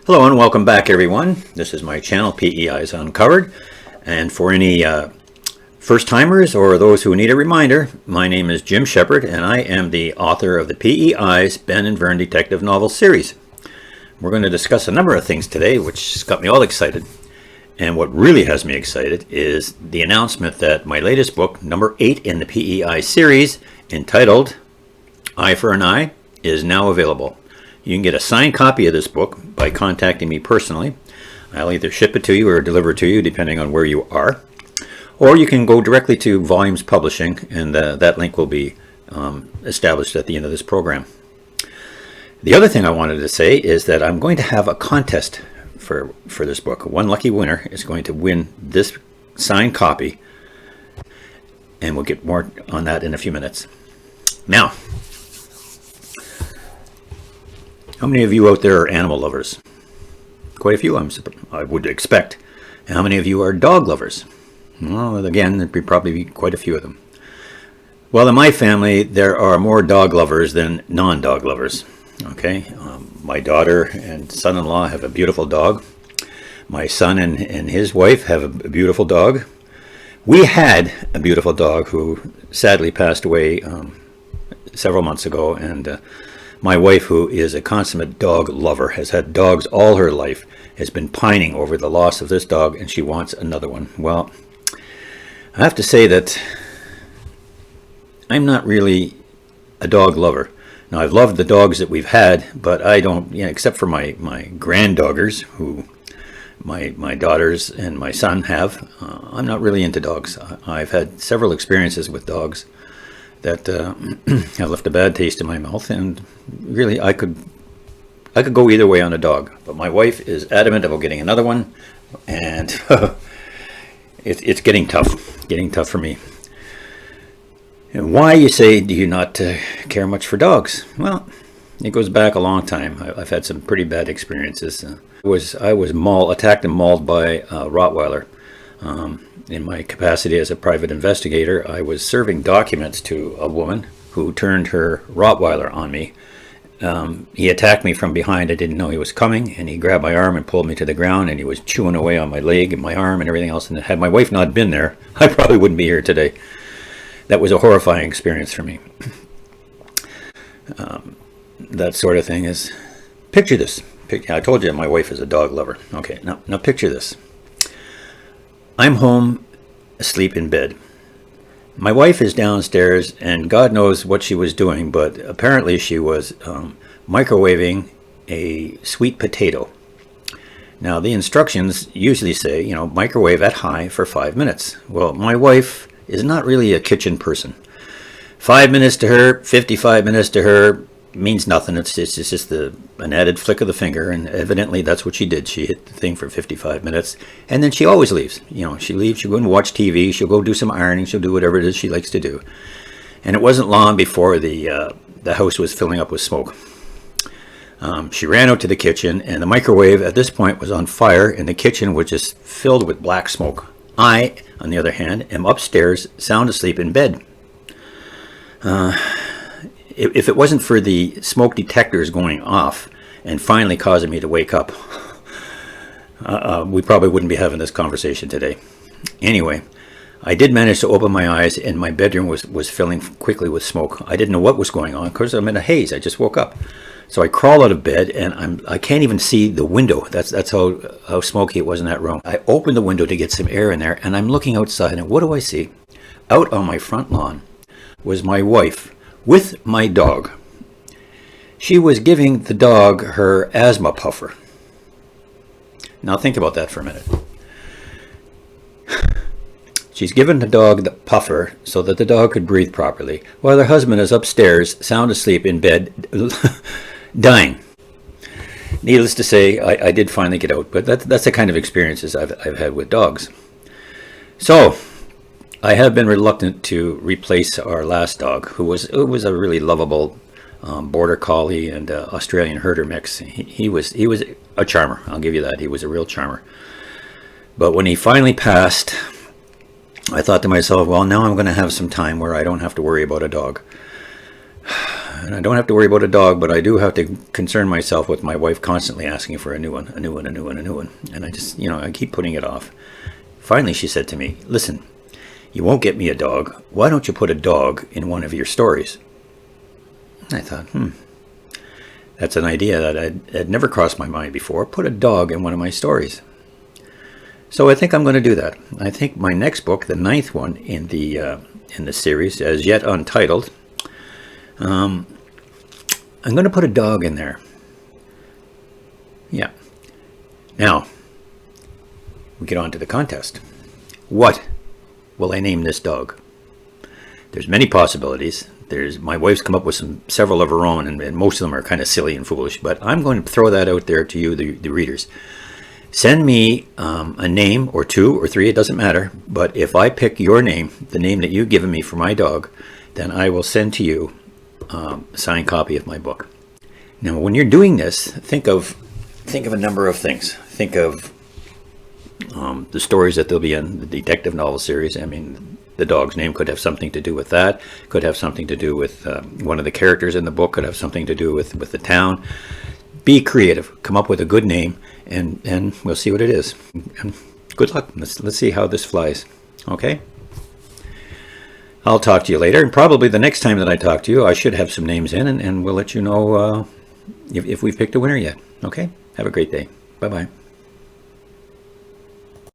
Hello and welcome back, everyone. This is my channel, P.E.Eyes Uncovered. And for any first-timers or those who need a reminder, my name is Jim Shepard, and I am the author of the P.E.Eyes Ben and Vern Detective Novel Series. We're going to discuss a number of things today, which got me all excited. And what really has me excited is the announcement that my latest book, number 8 in the P.E.Eyes series, entitled Eye for an Eye, is now available. You can get a signed copy of this book by contacting me personally. I'll either ship it to you or deliver it to you, depending on where you are. Or you can go directly to Volumes Publishing, and that link will be established at the end of this program. The other thing I wanted to say is that I'm going to have a contest for this book. One lucky winner is going to win this signed copy, and we'll get more on that in a few minutes. Now, how many of you out there are animal lovers? Quite a few, I would expect. And how many of you are dog lovers? Well, again, there'd probably be quite a few of them. Well, in my family, there are more dog lovers than non-dog lovers. Okay, my daughter and son-in-law have a beautiful dog. My son and his wife have a beautiful dog. We had a beautiful dog who sadly passed away several months ago, and my wife, who is a consummate dog lover, has had dogs all her life, has been pining over the loss of this dog, and she wants another one. Well, I have to say that I'm not really a dog lover. Now, I've loved the dogs that we've had, but I don't, except for my granddoggers, who my daughters and my son have, I'm not really into dogs. I've had several experiences with dogs that have left a bad taste in my mouth, and really I could go either way on a dog, but my wife is adamant about getting another one, and it's getting tough for me. And why, you say, do you not care much for dogs? Well, it goes back a long time. I've had some pretty bad experiences. I was attacked and mauled by a Rottweiler. In my capacity as a private investigator, I was serving documents to a woman who turned her Rottweiler on me. He attacked me from behind. I didn't know he was coming, and he grabbed my arm and pulled me to the ground, and he was chewing away on my leg and my arm and everything else. And had my wife not been there, I probably wouldn't be here today. That was a horrifying experience for me. That sort of thing is, picture this. I told you my wife is a dog lover. Okay, now picture this. I'm home, asleep in bed. My wife is downstairs, and God knows what she was doing, but apparently she was microwaving a sweet potato. Now, the instructions usually say, microwave at high for 5 minutes. Well, my wife is not really a kitchen person. 5 minutes to her, 55 minutes to her, means nothing. It's just an added flick of the finger, and evidently that's what she did. She hit the thing for 55 minutes, and then she always leaves. She leaves, she'll go and watch TV, she'll go do some ironing, she'll do whatever it is she likes to do. And it wasn't long before the house was filling up with smoke. She ran out to the kitchen, and the microwave at this point was on fire, and the kitchen was just filled with black smoke. I, on the other hand, am upstairs, sound asleep in bed. If it wasn't for the smoke detectors going off and finally causing me to wake up, we probably wouldn't be having this conversation today. Anyway, I did manage to open my eyes, and my bedroom was filling quickly with smoke. I didn't know what was going on because I'm in a haze. I just woke up. So I crawl out of bed, and I can't even see the window. That's how smoky it was in that room. I opened the window to get some air in there, and I'm looking outside, and what do I see? Out on my front lawn was my wife with my dog. She was giving the dog her asthma puffer. Now think about that for a minute. She's given the dog the puffer so that the dog could breathe properly, while her husband is upstairs, sound asleep in bed, dying. Needless to say, I did finally get out, but that's the kind of experiences I've had with dogs. So, I have been reluctant to replace our last dog, who was a really lovable border collie and Australian herder mix. He was a charmer. I'll give you that. He was a real charmer. But when he finally passed, I thought to myself, well, now I'm going to have some time where I don't have to worry about a dog. And I don't have to worry about a dog, but I do have to concern myself with my wife constantly asking for a new one, a new one, a new one, a new one. And I just, I keep putting it off. Finally, she said to me, listen, you won't get me a dog. Why don't you put a dog in one of your stories? And I thought, that's an idea that had never crossed my mind before. Put a dog in one of my stories. So I think I'm going to do that. I think my next book, the 9th one in the series, as yet untitled, I'm going to put a dog in there. Yeah. Now, we get on to the contest. What will I name this dog? There's many possibilities. My wife's come up with several of her own, and most of them are kind of silly and foolish, but I'm going to throw that out there to you, the readers. Send me a name or 2 or 3, it doesn't matter, but if I pick your name, the name that you've given me for my dog, then I will send to you a signed copy of my book. Now, when you're doing this, think of a number of things. Think of the stories that they'll be in the detective novel series. I mean, the dog's name could have something to do with that, could have something to do with one of the characters in the book, could have something to do with the town. Be creative, come up with a good name, and we'll see what it is. And good luck. Let's see how this flies. Okay? I'll talk to you later, and probably the next time that I talk to you, I should have some names in, and we'll let you know if we've picked a winner yet. Okay? Have a great day. Bye-bye.